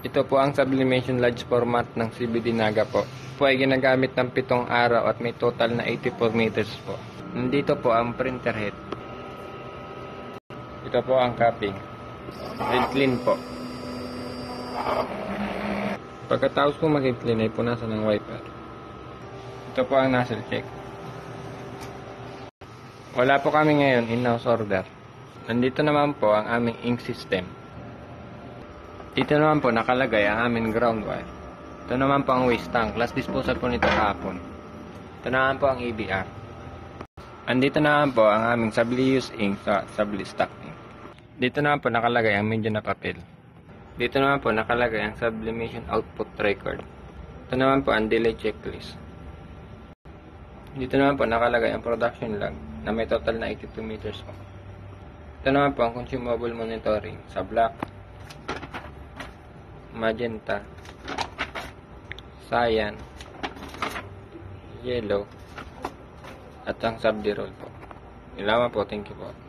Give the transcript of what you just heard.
Ito po ang sublimation large format ng CBD Naga po. Po ay ginagamit ng 7 araw at may total na 84 meters po. Nandito po ang printer head. Ito po ang capping. Read clean po. Pagkatapos po mag-read clean ay punasan ng wiper. Ito po ang nozzle check. Wala po kami ngayon in-house order. Nandito naman po ang aming ink system. Dito naman po nakalagay ang aming ground wire. Ito naman po ang waste tank. Last disposal po nito kahapon. Ito naman po ang EBR. Andito naman po ang aming subli-use ink sa subli-stock ink. Dito naman po nakalagay ang medyo na papel. Dito naman po nakalagay ang sublimation output record. Ito naman po ang delay checklist. Dito naman po nakalagay ang production log na may total na 82 meters po. Ito naman po ang consumable monitoring sa black, magenta, cyan, yellow, at ang subdi roll po. Ilawan po. Thank you po.